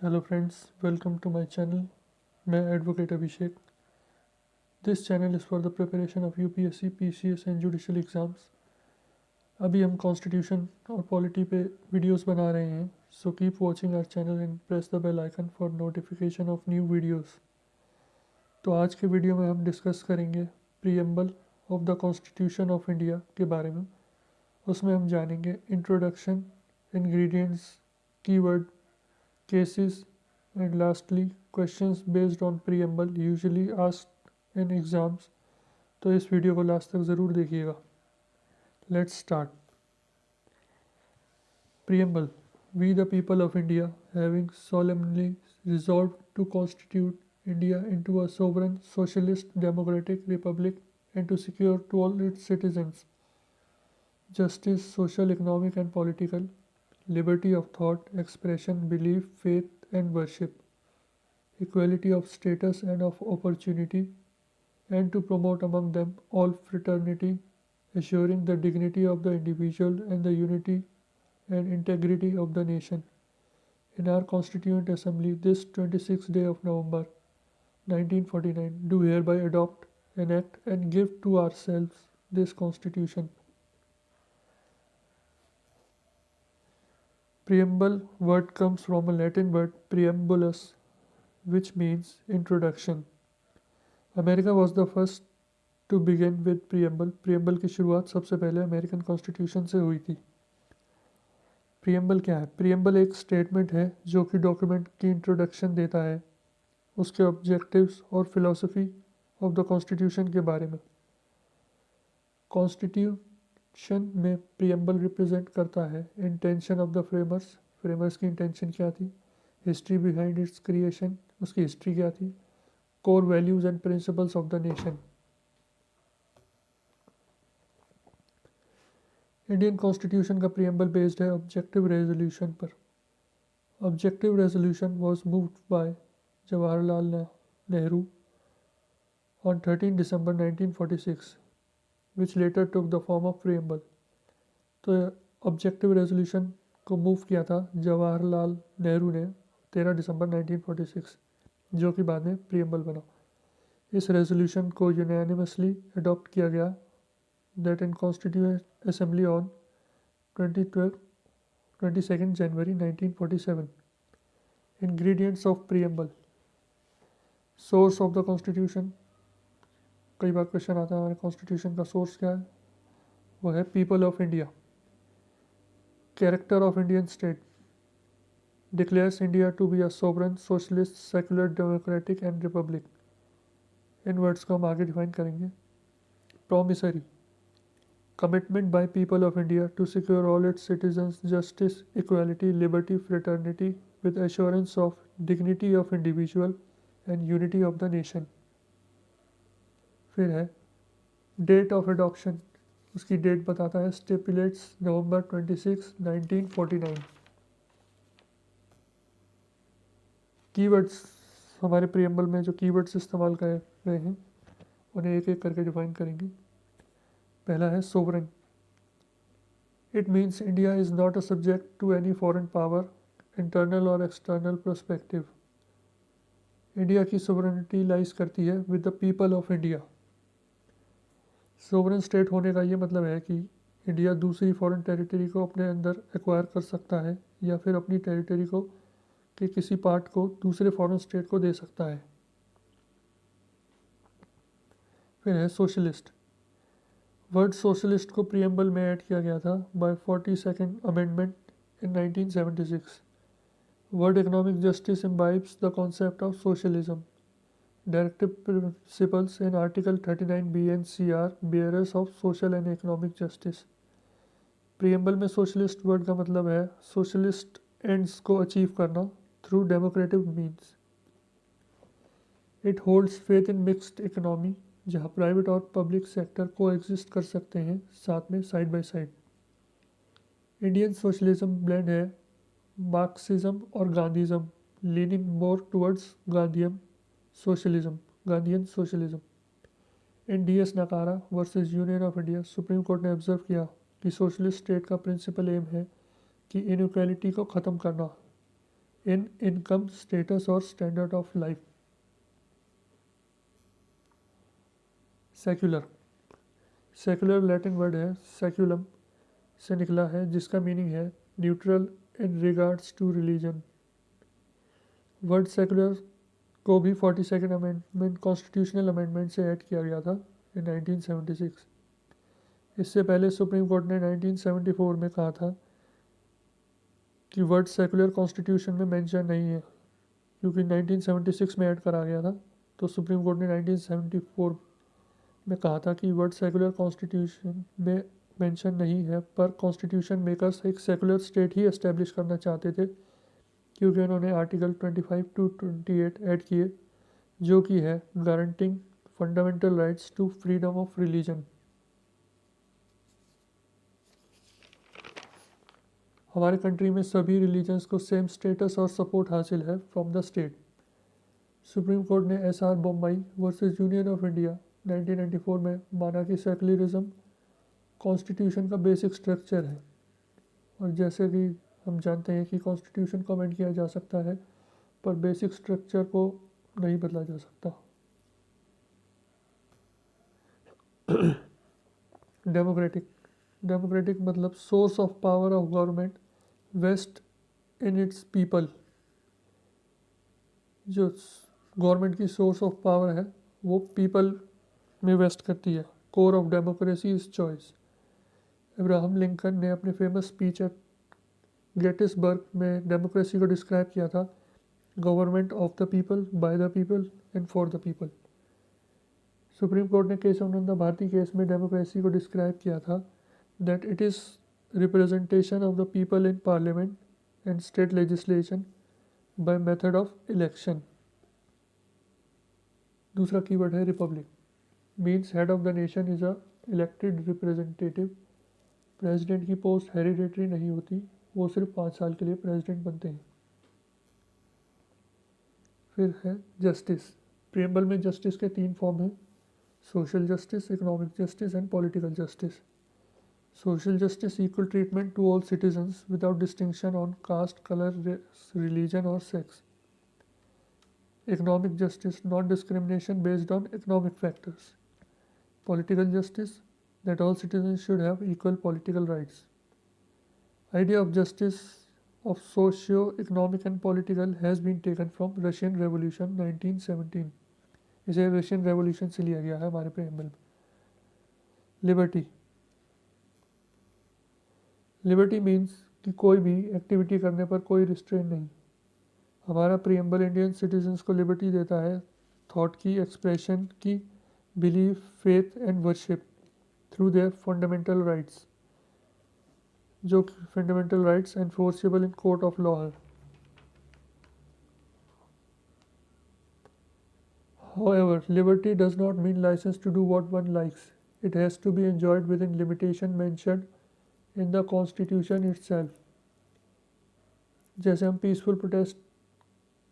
Hello friends, welcome to my channel. मैं advocate Abhishek. This channel is for the preparation of UPSC, PCS and judicial exams. अभी हम constitution और polity पे videos बना रहे हैं, so keep watching our channel and press the bell icon for notification of new videos. तो आज के वीडियो में हम डिस्कस करेंगे preamble of the constitution of India के बारे में। उसमें हम जानेंगे introduction, ingredients, keyword, cases, and lastly questions based on preamble usually asked in exams। तो इस वीडियो को लास्ट तक ज़रूर देखिएगा। Let's start. Preamble. We the people of India, having solemnly resolved to constitute India into a sovereign socialist democratic republic and to secure to all its citizens justice, social, economic and political, liberty of thought, expression, belief, faith and worship, equality of status and of opportunity, and to promote among them all fraternity, assuring the dignity of the individual and the unity and integrity of the nation. In our Constituent Assembly, this 26th day of November 1949, do hereby adopt, enact, and give to ourselves this Constitution. Preamble word comes from a Latin word preambulus, which means introduction. America was the first to begin with preamble. Preamble की शुरुआत सबसे पहले American constitution से हुई थी। Preamble क्या है? Preamble एक स्टेटमेंट है जो कि डॉक्यूमेंट की इंट्रोडक्शन देता है, उसके ऑब्जेक्टिव्स और फिलॉसफी ऑफ द कॉन्स्टिट्यूशन के बारे में। कॉन्स्टिट्यूशन में प्रीएम्बल रिप्रेजेंट करता है intention of the framers. Framers की इंटेंशन क्या थी? हिस्ट्री बिहाइंड इट्स क्रिएशन, उसकी हिस्ट्री क्या थी? Core values and principles of the nation. Indian constitution का प्रीएम्बल बेस्ड है ऑब्जेक्टिव रेजोल्यूशन पर। Objective resolution was moved by Jawaharlal Nehru on 13 December 1946 which later took the form of preamble. तो objective resolution को move किया था जवाहरलाल नेहरू ने 13 दिसंबर 1946, जो कि बाद में प्रीएम्बल बना। इस रेजोल्यूशन को यूनानिमसली अडॉप्ट किया गया that in Constituent Assembly on 22nd January 1947. Ingredients of Preamble. Source of the Constitution. कई बार क्वेश्चन आता है हमारे कॉन्स्टिट्यूशन का सोर्स क्या है? वो है people of India. Character of Indian state declares India to be a sovereign socialist secular democratic and republic. इन वर्ड्स को हम आगे डिफाइन करेंगे। Promissory commitment by people of India to secure all its citizens justice, equality, liberty, fraternity with assurance of dignity of individual and unity of the nation। फिर है date of adoption, उसकी date बताता है स्टिपुलेट्स नवंबर 26, 1949। Keywords, हमारे preamble में जो keywords इस्तेमाल करे गए हैं उन्हें एक एक करके डिफाइन करेंगे। पहला है sovereign. It means India is not a subject to any foreign power, internal और एक्सटर्नल पर्सपेक्टिव। इंडिया की सोवरेनिटी लाइज करती है with the people of India. Sovereign state होने का ये मतलब है कि इंडिया दूसरी फॉरेन टेरिटरी को अपने अंदर एक्वायर कर सकता है या फिर अपनी टेरिटरी को के किसी पार्ट को दूसरे फॉरेन स्टेट को दे सकता है। फिर है सोशलिस्ट। वर्ड सोशलिस्ट को प्रीएम्बल में ऐड किया गया था by 42nd amendment in 1976। Word economic justice imbibes the concept of socialism. Directive principles in article 39B and C are bearers of social and economic justice. Preamble में socialist word का मतलब है socialist ends को achieve करना through democratic means. It holds faith in mixed economy, जहाँ private और public sector को exist कर सकते हैं साथ में side by side. Indian socialism blend है मार्क्सिज्म और Gandhism, leaning more towards Gandhian socialism. In DS Nakara versus union of India, supreme court ने ऑब्जर्व किया कि सोशलिस्ट स्टेट का प्रिंसिपल एम है कि इनइक्वालिटी को ख़त्म करना। in income, status, or standard of life. Secular, secular Latin word है सेक्युलम से निकला है, जिसका मीनिंग है neutral in regards to religion. Word secular को भी 42nd अमेंडमेंट कॉन्स्टिट्यूशनल अमेंडमेंट से ऐड किया गया था इन 1976। इससे पहले सुप्रीम कोर्ट ने 1974 में कहा था कि वर्ड सेकुलर कॉन्स्टिट्यूशन में मेंशन नहीं है, क्योंकि 1976 में ऐड करा गया था। तो सुप्रीम कोर्ट ने 1974 में कहा था कि वर्ड सेकुलर कॉन्स्टिट्यूशन में मेंशन नहीं है, पर कॉन्स्टिट्यूशन मेकर्स एक सेकुलर स्टेट ही एस्टेब्लिश करना चाहते थे, क्योंकि उन्होंने आर्टिकल 25 टू 28 ऐड किए, जो कि है guaranteeing fundamental rights to freedom of religion. हमारे कंट्री में सभी रिलीजन्स को सेम स्टेटस और सपोर्ट हासिल है from the state. Supreme court ने SR Bombay versus union of India 1994 में माना कि सेकुलरिज्म कॉन्स्टिट्यूशन का बेसिक स्ट्रक्चर है, और जैसे कि हम जानते हैं कि कॉन्स्टिट्यूशन को अमेंड किया जा सकता है, पर बेसिक स्ट्रक्चर को नहीं बदला जा सकता। डेमोक्रेटिक, डेमोक्रेटिक मतलब source of power of government vest in its people. जो गवर्नमेंट की सोर्स ऑफ पावर है वो पीपल में वेस्ट करती है। Core of democracy is choice. Abraham Lincoln ने अपने फेमस स्पीच एट गेटिसबर्ग में डेमोक्रेसी को डिस्क्राइब किया था, government of the people, by the people and for the people. Supreme court ने केशवानंद भारती केस में डेमोक्रेसी को डिस्क्राइब किया था that it is representation of the people in parliament and state legislation by method of election. दूसरा keyword है Republic. Means head of the nation is a elected representative. President की post hereditary नहीं होती, वो सिर्फ 5 साल के लिए प्रेसिडेंट बनते हैं। फिर है जस्टिस। प्रियम्बल में जस्टिस के 3 फॉर्म हैं, social justice, economic justice and political justice. Social justice equal treatment to all citizens without distinction on caste, colour, race, religion और sex. Economic justice, non-discrimination based on economic factors. Political justice, that all citizens should have equal political rights. Idea of justice of socio-economic and political has been taken from Russian Revolution 1917. इसे Russian revolution से लिया गया है हमारे preamble में। Liberty, liberty means कि कोई भी एक्टिविटी करने पर कोई रिस्ट्रेन नहीं। हमारा प्रीएम्बल इंडियन सिटीजन्स को लिबर्टी देता है थॉट की, एक्सप्रेशन की, belief, faith and worship through their fundamental rights, जो fundamental rights enforceable in court of law है। However, liberty does not mean license to do what one likes. It has to be enjoyed within limitation mentioned in the Constitution itself. जैसे हम peaceful protest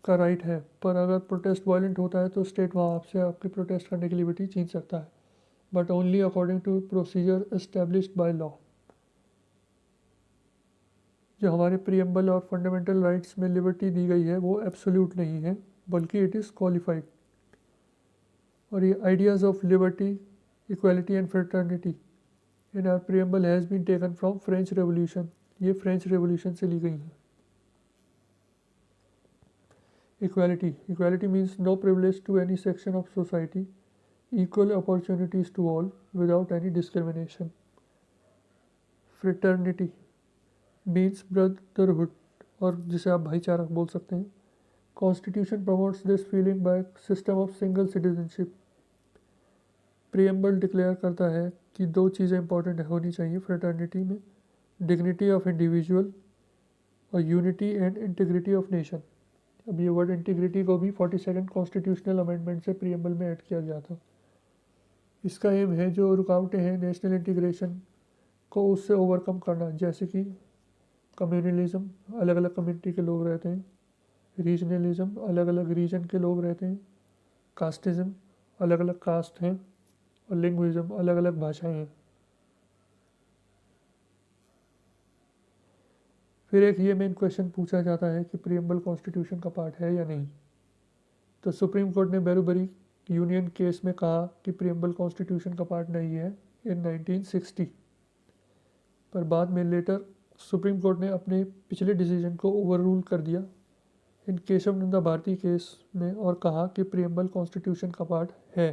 का right है, पर अगर protest violent होता है तो स्टेट वहाँ आपसे आपकी प्रोटेस्ट करने की लिबर्टी छीन सकता है, but only according to procedure established by law. जो हमारे प्रीएम्बल और फंडामेंटल राइट्स में लिबर्टी दी गई है वो एब्सोल्यूट नहीं है, बल्कि इट इज़ क्वालिफाइड। और ये ideas of liberty, equality and fraternity in our preamble has been taken from French revolution. ये फ्रेंच रेवोल्यूशन से ली गई हैं। Equality, equality means no privilege to any section of society, equal opportunities to all without any discrimination. Fraternity means brotherhood, और जिसे आप भाईचारा बोल सकते हैं। Constitution promotes this feeling by system of single citizenship. Preamble declare करता है कि 2 चीज़ें इंपॉर्टेंट होनी चाहिए फ्रेटर्निटी में, डिग्निटी ऑफ इंडिविजुअल और unity and integrity of nation. अब ये वर्ड इंटीग्रिटी को भी 42nd कॉन्स्टिट्यूशनल अमेंडमेंट से प्रीएम्बल में ऐड किया गया था। इसका एम है जो रुकावटें हैं नेशनल इंटीग्रेशन को उससे ओवरकम करना, जैसे कि कम्युनलिज्म, अलग अलग कम्युनिटी के लोग रहते हैं, रीजनलिज्म, अलग अलग रीजन के लोग रहते हैं, कास्टिज्म, अलग अलग कास्ट हैं, और लिंग्विज्म, अलग अलग भाषाएं हैं। फिर एक ये मेन क्वेश्चन पूछा जाता है कि प्रीएम्बल कॉन्स्टिट्यूशन का पार्ट है या नहीं। तो सुप्रीम कोर्ट ने बैरूबरी यूनियन केस में कहा कि प्रीएम्बल कॉन्स्टिट्यूशन का पार्ट नहीं है इन 1960, पर बाद में लेटर सुप्रीम कोर्ट ने अपने पिछले डिसीजन को ओवर रूल कर दिया इन केशव नंदा भारती केस में और कहा कि प्रीएम्बल कॉन्स्टिट्यूशन का पार्ट है।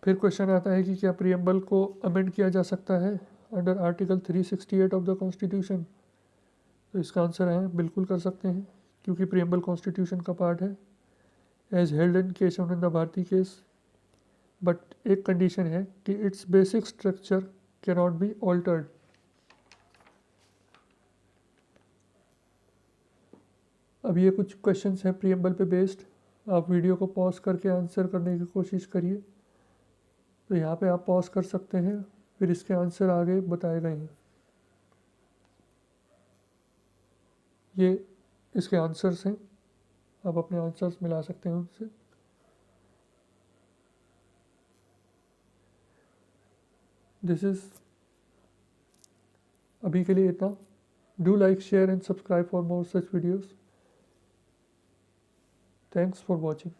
फिर क्वेश्चन आता है कि क्या प्रीएम्बल को अमेंड किया जा सकता है under article 368 of the constitution. तो इसका आंसर है बिल्कुल कर सकते हैं, क्योंकि प्रीएम्बल कॉन्स्टिट्यूशन का पार्ट है as held in Kesavananda Bharati case. But एक कंडीशन है कि its basic structure cannot be altered. अब ये कुछ क्वेश्चंस हैं प्रीएम्बल पे बेस्ड, आप वीडियो को पॉज करके आंसर करने की कोशिश करिए। तो यहाँ पे आप पॉज कर सकते हैं, फिर इसके आंसर आगे बताए गए हैं। ये इसके आंसर्स हैं, आप अपने आंसर्स मिला सकते हैं उनसे। दिस इज़ अभी के लिए इतना। Do like, share and subscribe for more such videos. Thanks for watching.